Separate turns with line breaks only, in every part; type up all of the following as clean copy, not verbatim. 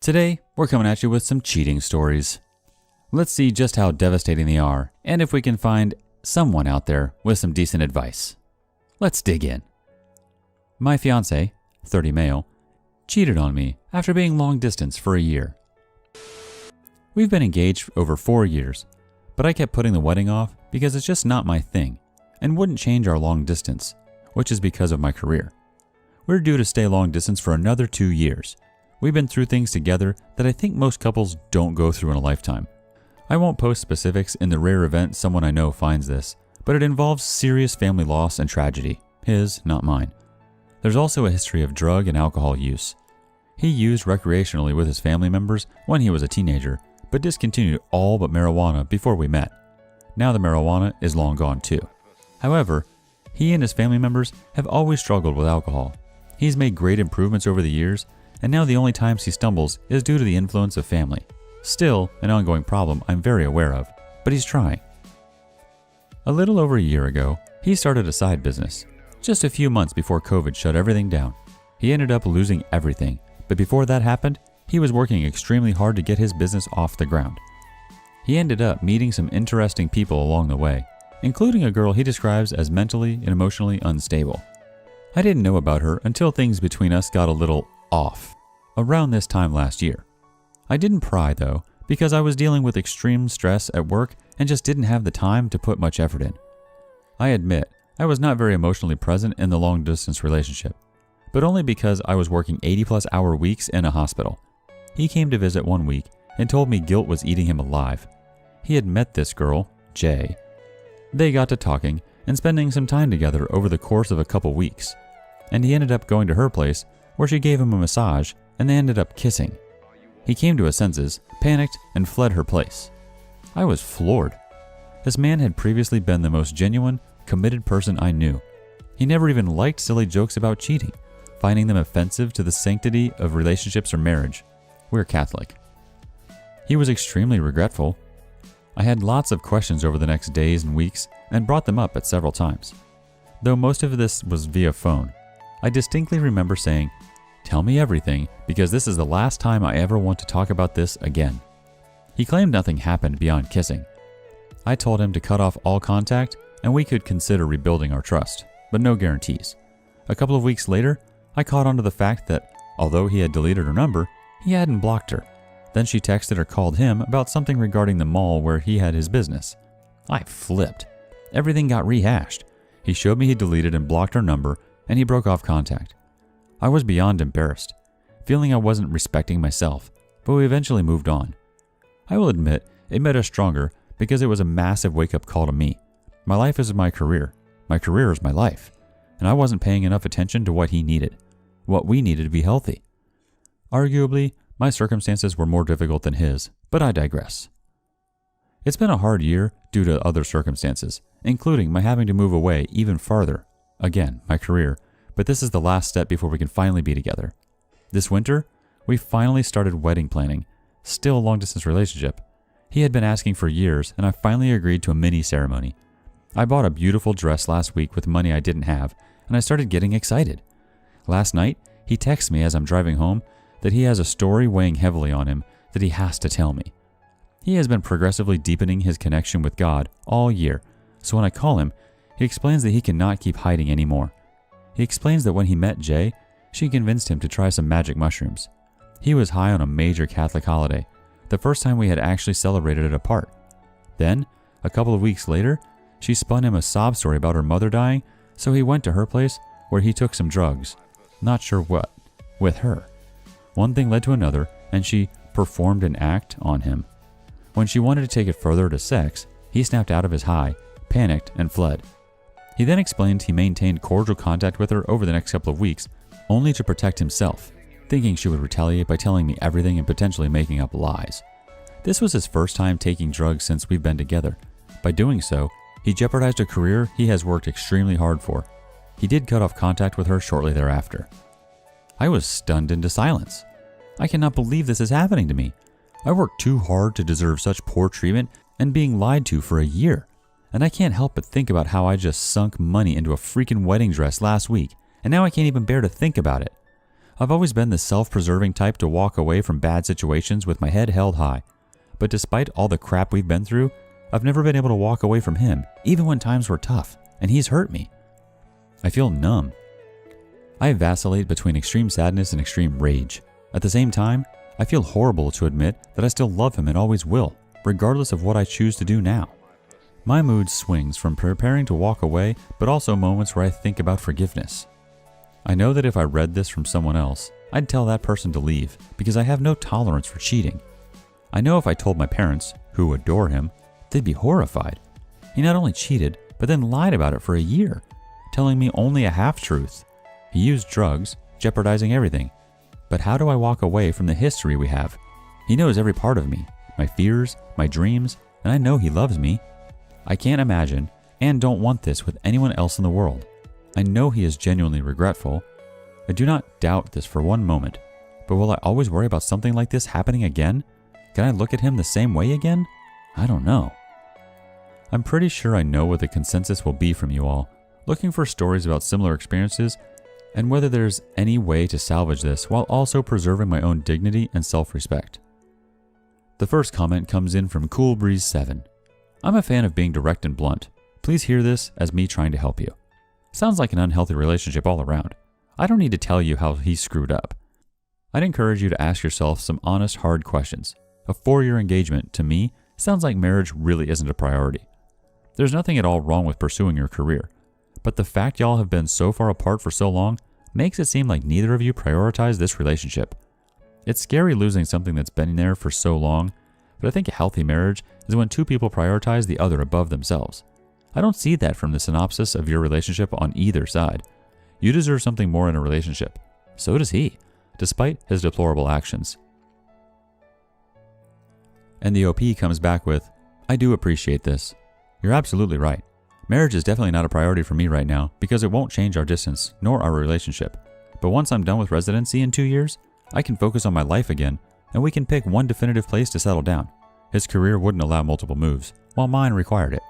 Today, we're coming at you with some cheating stories. Let's see just how devastating they are, and if we can find someone out there with some decent advice. Let's dig in. My fiance, 30 male, cheated on me after being long distance for a year. We've been engaged over 4 years, but I kept putting the wedding off because it's just not my thing, and wouldn't change our long distance, which is because of my career. We're due to stay long distance for another 2 years. We've been through things together that I think most couples don't go through in a lifetime. I won't post specifics in the rare event someone I know finds this, but it involves serious family loss and tragedy. His, not mine. There's also a history of drug and alcohol use. He used recreationally with his family members when he was a teenager, but discontinued all but marijuana before we met. Now the marijuana is long gone too. However, he and his family members have always struggled with alcohol. He's made great improvements over the years, and now the only times he stumbles is due to the influence of family. Still, an ongoing problem I'm very aware of, but he's trying. A little over a year ago, he started a side business. Just a few months before COVID shut everything down. He ended up losing everything, but before that happened, he was working extremely hard to get his business off the ground. He ended up meeting some interesting people along the way, including a girl he describes as mentally and emotionally unstable. I didn't know about her until things between us got a little off, around this time last year. I didn't pry though, because I was dealing with extreme stress at work and just didn't have the time to put much effort in. I admit, I was not very emotionally present in the long distance relationship, but only because I was working 80+ hour weeks in a hospital. He came to visit one week and told me guilt was eating him alive. He had met this girl, Jay. They got to talking and spending some time together over the course of a couple weeks, and he ended up going to her place where she gave him a massage and they ended up kissing. He came to his senses, panicked, and fled her place. I was floored. This man had previously been the most genuine, committed person I knew. He never even liked silly jokes about cheating, finding them offensive to the sanctity of relationships or marriage. We're Catholic. He was extremely regretful. I had lots of questions over the next days and weeks and brought them up at several times. Though most of this was via phone, I distinctly remember saying, "Tell me everything, because this is the last time I ever want to talk about this again." He claimed nothing happened beyond kissing. I told him to cut off all contact and we could consider rebuilding our trust, but no guarantees. A couple of weeks later, I caught on to the fact that, although he had deleted her number, he hadn't blocked her. Then she texted or called him about something regarding the mall where he had his business. I flipped. Everything got rehashed. He showed me he deleted and blocked her number, and he broke off contact. I was beyond embarrassed, feeling I wasn't respecting myself, but we eventually moved on. I will admit, it made us stronger because it was a massive wake-up call to me. My life is my career is my life, and I wasn't paying enough attention to what he needed, what we needed to be healthy. Arguably, my circumstances were more difficult than his, but I digress. It's been a hard year due to other circumstances, including my having to move away even farther. Again, my career, but this is the last step before we can finally be together. This winter, we finally started wedding planning, still a long-distance relationship. He had been asking for years, and I finally agreed to a mini ceremony. I bought a beautiful dress last week with money I didn't have, and I started getting excited. Last night, he texts me as I'm driving home that he has a story weighing heavily on him that he has to tell me. He has been progressively deepening his connection with God all year, so when I call him, he explains that he cannot keep hiding anymore. He explains that when he met Jay, she convinced him to try some magic mushrooms. He was high on a major Catholic holiday, the first time we had actually celebrated it apart. Then, a couple of weeks later, she spun him a sob story about her mother dying, so he went to her place where he took some drugs. Not sure what, with her. One thing led to another, and she performed an act on him. When she wanted to take it further to sex, he snapped out of his high, panicked, and fled. He then explained he maintained cordial contact with her over the next couple of weeks, only to protect himself, thinking she would retaliate by telling me everything and potentially making up lies. This was his first time taking drugs since we've been together. By doing so, he jeopardized a career he has worked extremely hard for. He did cut off contact with her shortly thereafter. I was stunned into silence. I cannot believe this is happening to me. I worked too hard to deserve such poor treatment and being lied to for a year. And I can't help but think about how I just sunk money into a freaking wedding dress last week, and now I can't even bear to think about it. I've always been the self-preserving type to walk away from bad situations with my head held high. But despite all the crap we've been through, I've never been able to walk away from him, even when times were tough, and he's hurt me. I feel numb. I vacillate between extreme sadness and extreme rage. At the same time, I feel horrible to admit that I still love him and always will, regardless of what I choose to do now. My mood swings from preparing to walk away, but also moments where I think about forgiveness. I know that if I read this from someone else, I'd tell that person to leave because I have no tolerance for cheating. I know if I told my parents, who adore him, they'd be horrified. He not only cheated, but then lied about it for a year, telling me only a half-truth. He used drugs, jeopardizing everything. But how do I walk away from the history we have? He knows every part of me, my fears, my dreams, and I know he loves me. I can't imagine and don't want this with anyone else in the world. I know he is genuinely regretful. I do not doubt this for one moment, but will I always worry about something like this happening again? Can I look at him the same way again? I don't know. I'm pretty sure I know what the consensus will be from you all, looking for stories about similar experiences and whether there's any way to salvage this while also preserving my own dignity and self-respect. The first comment comes in from Cool Breeze 7. I'm a fan of being direct and blunt. Please hear this as me trying to help you. Sounds like an unhealthy relationship all around. I don't need to tell you how he screwed up. I'd encourage you to ask yourself some honest, hard questions. A 4-year engagement, to me, sounds like marriage really isn't a priority. There's nothing at all wrong with pursuing your career, but the fact y'all have been so far apart for so long makes it seem like neither of you prioritize this relationship. It's scary losing something that's been there for so long, but I think a healthy marriage is when two people prioritize the other above themselves. I don't see that from the synopsis of your relationship on either side. You deserve something more in a relationship. So does he, despite his deplorable actions. And the OP comes back with, I do appreciate this. You're absolutely right. Marriage is definitely not a priority for me right now because it won't change our distance nor our relationship. But once I'm done with residency in 2 years, I can focus on my life again and we can pick one definitive place to settle down. His career wouldn't allow multiple moves, while mine required it.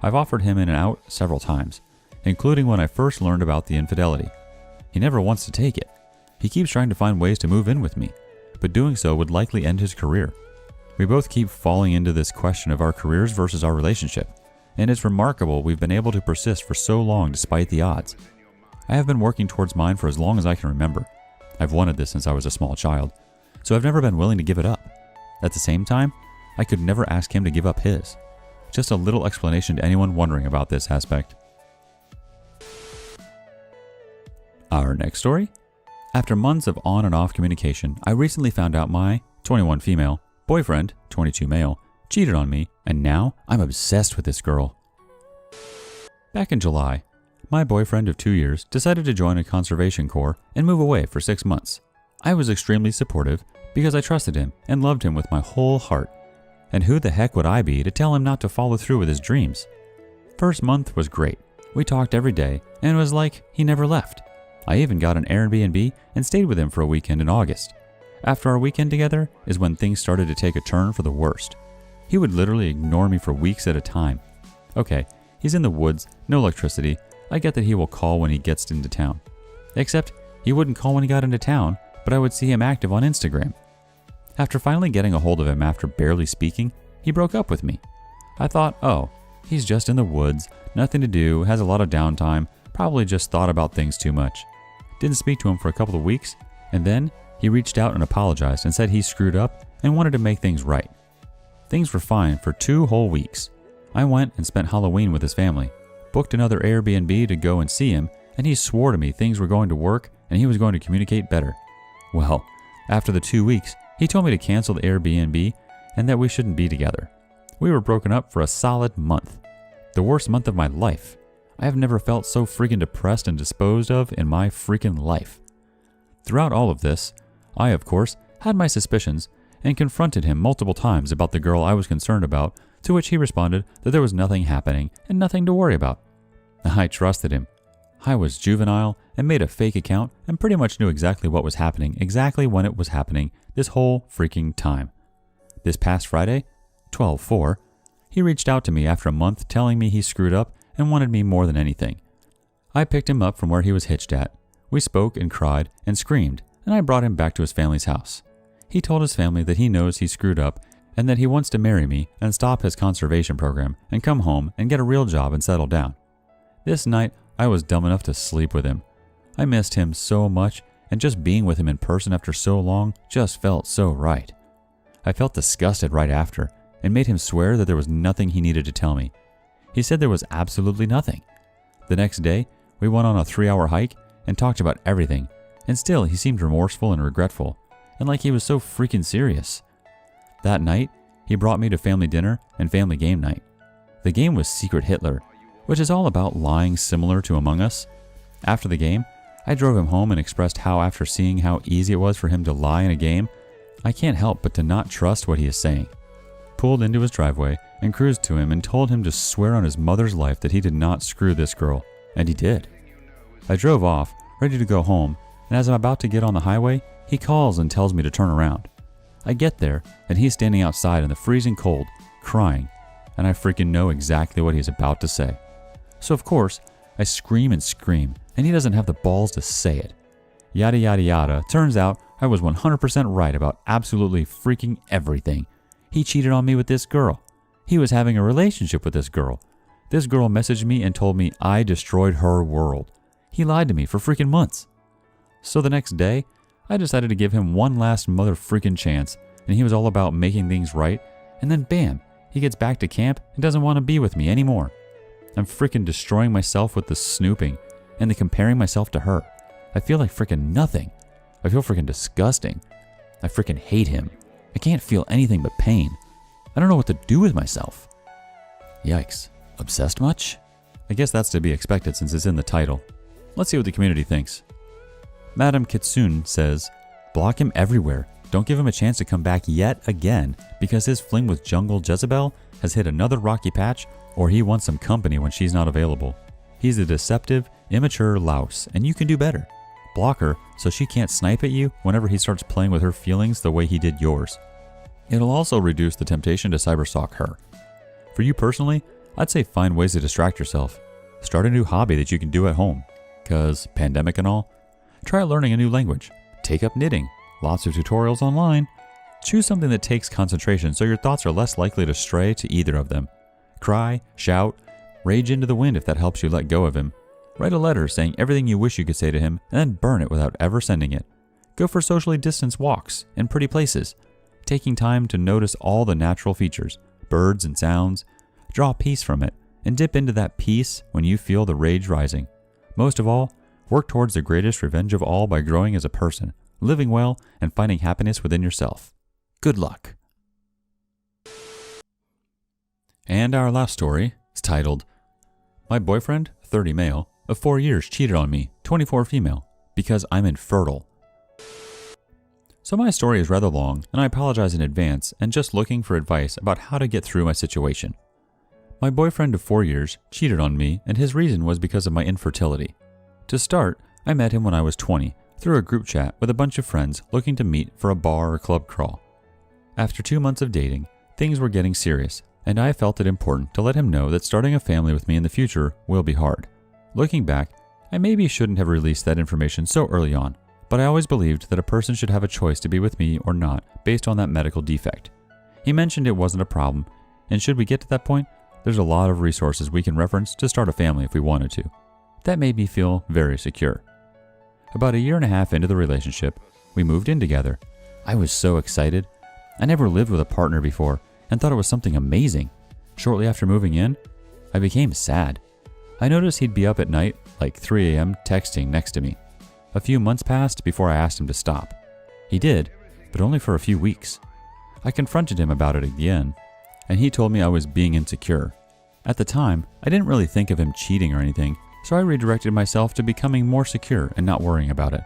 I've offered him in and out several times, including when I first learned about the infidelity. He never wants to take it. He keeps trying to find ways to move in with me, but doing so would likely end his career. We both keep falling into this question of our careers versus our relationship, and it's remarkable we've been able to persist for so long despite the odds. I have been working towards mine for as long as I can remember. I've wanted this since I was a small child, so I've never been willing to give it up. At the same time, I could never ask him to give up his. Just a little explanation to anyone wondering about this aspect. Our next story. After months of on and off communication, I recently found out my 21 female boyfriend, 22 male, cheated on me, and now I'm obsessed with this girl. Back in July, my boyfriend of 2 years decided to join a conservation corps and move away for 6 months. I was extremely supportive because I trusted him and loved him with my whole heart. And who the heck would I be to tell him not to follow through with his dreams? First month was great. We talked every day, and it was like he never left. I even got an Airbnb and stayed with him for a weekend in August. After our weekend together is when things started to take a turn for the worst. He would literally ignore me for weeks at a time. Okay, he's in the woods, no electricity. I get that he will call when he gets into town. Except he wouldn't call when he got into town, but I would see him active on Instagram. After finally getting a hold of him after barely speaking, he broke up with me. I thought, oh, he's just in the woods, nothing to do, has a lot of downtime, probably just thought about things too much. Didn't speak to him for a couple of weeks, and then he reached out and apologized and said he screwed up and wanted to make things right. Things were fine for 2 whole weeks. I went and spent Halloween with his family, booked another Airbnb to go and see him, and he swore to me things were going to work and he was going to communicate better. Well, after the 2 weeks, he told me to cancel the Airbnb and that we shouldn't be together. We were broken up for a solid month. The worst month of my life. I have never felt so freaking depressed and disposed of in my freaking life. Throughout all of this, I, of course, had my suspicions and confronted him multiple times about the girl I was concerned about, to which he responded that there was nothing happening and nothing to worry about. I trusted him. I was juvenile and made a fake account and pretty much knew exactly what was happening, exactly when it was happening, this whole freaking time. This past Friday, 12/4, he reached out to me after a month telling me he screwed up and wanted me more than anything. I picked him up from where he was hitched at. We spoke and cried and screamed, and I brought him back to his family's house. He told his family that he knows he screwed up and that he wants to marry me and stop his conservation program and come home and get a real job and settle down. This night, I was dumb enough to sleep with him. I missed him so much, and just being with him in person after so long just felt so right. I felt disgusted right after and made him swear that there was nothing he needed to tell me. He said there was absolutely nothing. The next day, we went on a 3-hour hike and talked about everything, and still he seemed remorseful and regretful, and like he was so freaking serious. That night, he brought me to family dinner and family game night. The game was Secret Hitler, which is all about lying similar to Among Us. After the game, I drove him home and expressed how after seeing how easy it was for him to lie in a game, I can't help but to not trust what he is saying. Pulled into his driveway and cruised to him and told him to swear on his mother's life that he did not screw this girl, and he did. I drove off, ready to go home, and as I'm about to get on the highway, he calls and tells me to turn around. I get there, and he's standing outside in the freezing cold, crying, and I freaking know exactly what he's about to say. So of course, I scream and scream, and he doesn't have the balls to say it. Yada yada yada, turns out I was 100% right about absolutely freaking everything. He cheated on me with this girl. He was having a relationship with this girl. This girl messaged me and told me I destroyed her world. He lied to me for freaking months. So the next day, I decided to give him one last mother freaking chance, and he was all about making things right, and then bam, he gets back to camp and doesn't want to be with me anymore. I'm freaking destroying myself with the snooping and the comparing myself to her. I feel like freaking nothing. I feel freaking disgusting. I freaking hate him. I can't feel anything but pain. I don't know what to do with myself. Yikes. Obsessed much? I guess that's to be expected since it's in the title. Let's see what the community thinks. Madam Kitsune says, block him everywhere. Don't give him a chance to come back yet again because his fling with Jungle Jezebel has hit another rocky patch or he wants some company when she's not available. He's a deceptive, immature louse and you can do better. Block her so she can't snipe at you whenever he starts playing with her feelings the way he did yours. It'll also reduce the temptation to cyberstalk her. For you personally, I'd say find ways to distract yourself. Start a new hobby that you can do at home. Cause pandemic and all. Try learning a new language. Take up knitting. Lots of tutorials online. Choose something that takes concentration so your thoughts are less likely to stray to either of them. Cry, shout, rage into the wind if that helps you let go of him. Write a letter saying everything you wish you could say to him and then burn it without ever sending it. Go for socially distanced walks in pretty places. Taking time to notice all the natural features, birds and sounds. Draw peace from it and dip into that peace when you feel the rage rising. Most of all, work towards the greatest revenge of all by growing as a person, living well, and finding happiness within yourself. Good luck. And our last story is titled, My boyfriend, 30 male, of 4 years cheated on me, 24 female, because I'm infertile. So my story is rather long, and I apologize in advance and just looking for advice about how to get through my situation. My boyfriend of 4 years cheated on me, and his reason was because of my infertility. To start, I met him when I was 20 through a group chat with a bunch of friends looking to meet for a bar or club crawl. After 2 months of dating, things were getting serious, and I felt it important to let him know that starting a family with me in the future will be hard. Looking back, I maybe shouldn't have released that information so early on, but I always believed that a person should have a choice to be with me or not based on that medical defect. He mentioned it wasn't a problem, and should we get to that point, there's a lot of resources we can reference to start a family if we wanted to. That made me feel very secure. About 1.5 years into the relationship, we moved in together. I was so excited. I never lived with a partner before and thought it was something amazing. Shortly after moving in, I became sad. I noticed he'd be up at night, like 3 a.m., texting next to me. A few months passed before I asked him to stop. He did, but only for a few weeks. I confronted him about it again, and he told me I was being insecure. At the time, I didn't really think of him cheating or anything, so I redirected myself to becoming more secure and not worrying about it.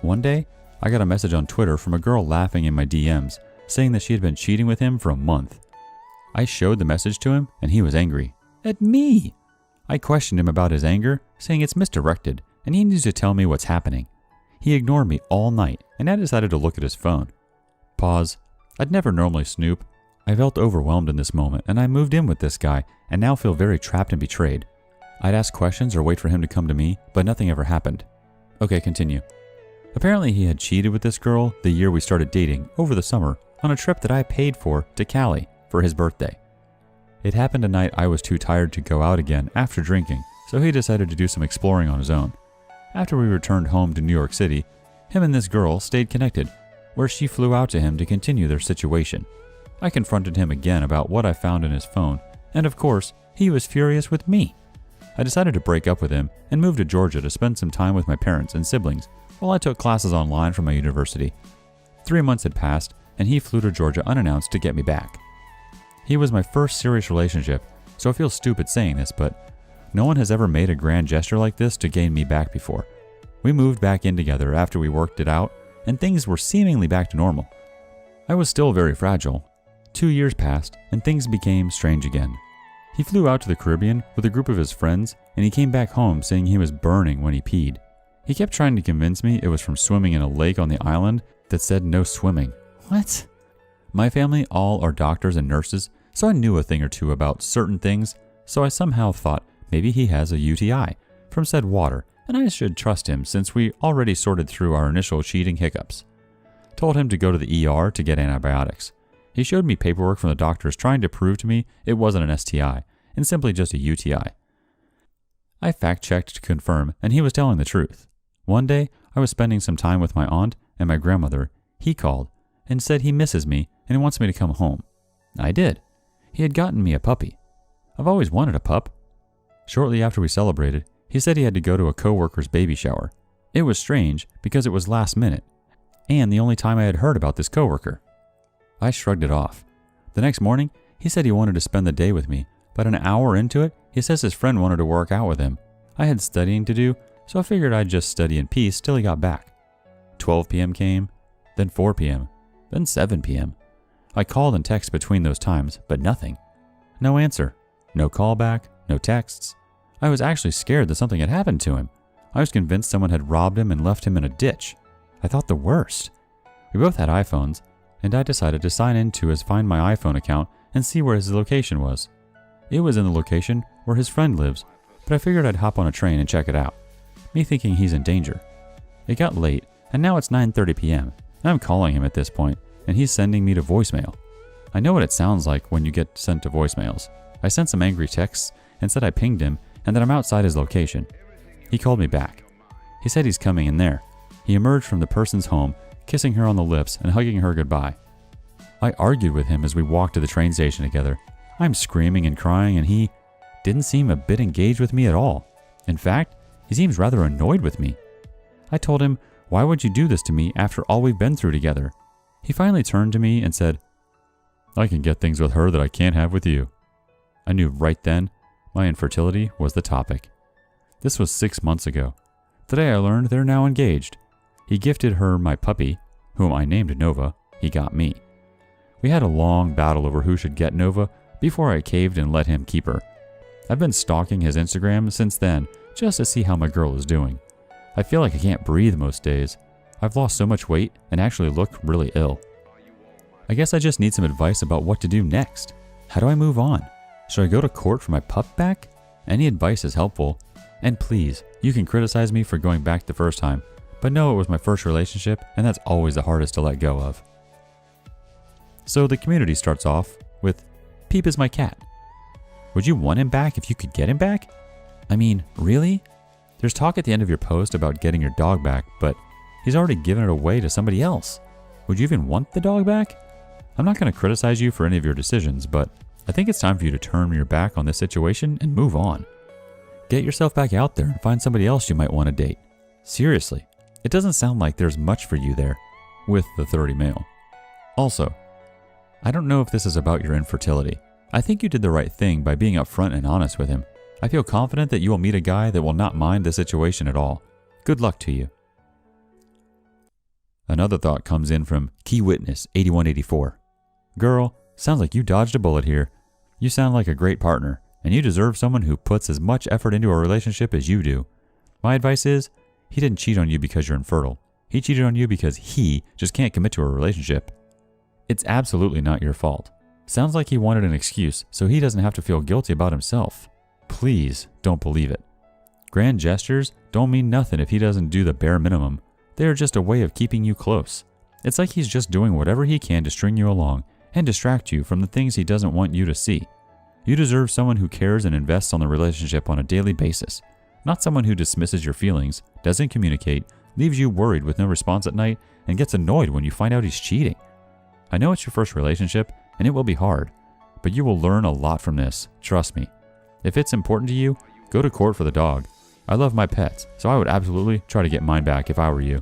One day, I got a message on Twitter from a girl laughing in my DMs, saying that she had been cheating with him for a month. I showed the message to him, and he was angry. At me! I questioned him about his anger, saying it's misdirected, and he needs to tell me what's happening. He ignored me all night, and I decided to look at his phone. Pause. I'd never normally snoop. I felt overwhelmed in this moment, and I moved in with this guy, and now feel very trapped and betrayed. I'd ask questions or wait for him to come to me, but nothing ever happened. Okay, continue. Apparently he had cheated with this girl the year we started dating over the summer on a trip that I paid for to Cali for his birthday. It happened a night I was too tired to go out again after drinking, so he decided to do some exploring on his own. After we returned home to New York City, him and this girl stayed connected, where she flew out to him to continue their situation. I confronted him again about what I found in his phone, and of course, he was furious with me. I decided to break up with him and move to Georgia to spend some time with my parents and siblings while I took classes online from my university. 3 months had passed, and he flew to Georgia unannounced to get me back. He was my first serious relationship, so I feel stupid saying this, but no one has ever made a grand gesture like this to gain me back before. We moved back in together after we worked it out, and things were seemingly back to normal. I was still very fragile. 2 years passed, and things became strange again. He flew out to the Caribbean with a group of his friends, and he came back home saying he was burning when he peed. He kept trying to convince me it was from swimming in a lake on the island that said no swimming. What? My family all are doctors and nurses, so I knew a thing or two about certain things, so I somehow thought maybe he has a UTI from said water, and I should trust him since we already sorted through our initial cheating hiccups. Told him to go to the ER to get antibiotics. He showed me paperwork from the doctors trying to prove to me it wasn't an STI, and simply just a UTI. I fact-checked to confirm, and he was telling the truth. One day, I was spending some time with my aunt and my grandmother. He called and said he misses me and he wants me to come home. I did. He had gotten me a puppy. I've always wanted a pup. Shortly after we celebrated, he said he had to go to a coworker's baby shower. It was strange because it was last minute, and the only time I had heard about this coworker. I shrugged it off. The next morning, he said he wanted to spend the day with me, but an hour into it, he says his friend wanted to work out with him. I had studying to do, so I figured I'd just study in peace till he got back. 12 p.m. came, then 4 p.m., then 7 p.m. I called and texted between those times, but nothing. No answer. No call back, no texts. I was actually scared that something had happened to him. I was convinced someone had robbed him and left him in a ditch. I thought the worst. We both had iPhones, and I decided to sign into his Find My iPhone account and see where his location was. It was in the location where his friend lives, but I figured I'd hop on a train and check it out, me thinking he's in danger. It got late, and now it's 9:30 p.m., and I'm calling him at this point, and he's sending me to voicemail. I know what it sounds like when you get sent to voicemails. I sent some angry texts and said I pinged him and that I'm outside his location. He called me back. He said he's coming in there. He emerged from the person's home, kissing her on the lips and hugging her goodbye. I argued with him as we walked to the train station together. I'm screaming and crying, and he didn't seem a bit engaged with me at all. In fact, he seems rather annoyed with me. I told him, "Why would you do this to me after all we've been through together?" He finally turned to me and said, "I can get things with her that I can't have with you." I knew right then my infertility was the topic. This was 6 months ago. Today I learned they're now engaged. He gifted her my puppy, whom I named Nova. He got me. We had a long battle over who should get Nova before I caved and let him keep her. I've been stalking his Instagram since then just to see how my girl is doing. I feel like I can't breathe most days. I've lost so much weight and actually look really ill. I guess I just need some advice about what to do next. How do I move on? Should I go to court for my pup back? Any advice is helpful. And please, you can criticize me for going back the first time, but know it was my first relationship and that's always the hardest to let go of. So the community starts off with, "Peep is my cat. Would you want him back if you could get him back? I mean, really? There's talk at the end of your post about getting your dog back, but he's already given it away to somebody else. Would you even want the dog back? I'm not going to criticize you for any of your decisions, but I think it's time for you to turn your back on this situation and move on. Get yourself back out there and find somebody else you might want to date. Seriously, it doesn't sound like there's much for you there," with the 30 male. Also, I don't know if this is about your infertility. I think you did the right thing by being upfront and honest with him. I feel confident that you will meet a guy that will not mind the situation at all. Good luck to you. Another thought comes in from Key Witness 8184. "Girl, sounds like you dodged a bullet here. You sound like a great partner, and you deserve someone who puts as much effort into a relationship as you do. My advice is, he didn't cheat on you because you're infertile. He cheated on you because he just can't commit to a relationship. It's absolutely not your fault. Sounds like he wanted an excuse so he doesn't have to feel guilty about himself. Please don't believe it. Grand gestures don't mean nothing if he doesn't do the bare minimum. They are just a way of keeping you close. It's like he's just doing whatever he can to string you along and distract you from the things he doesn't want you to see. You deserve someone who cares and invests on the relationship on a daily basis, not someone who dismisses your feelings, doesn't communicate, leaves you worried with no response at night, and gets annoyed when you find out he's cheating. I know it's your first relationship, and it will be hard, but you will learn a lot from this, trust me. If it's important to you, go to court for the dog. I love my pets, so I would absolutely try to get mine back if I were you.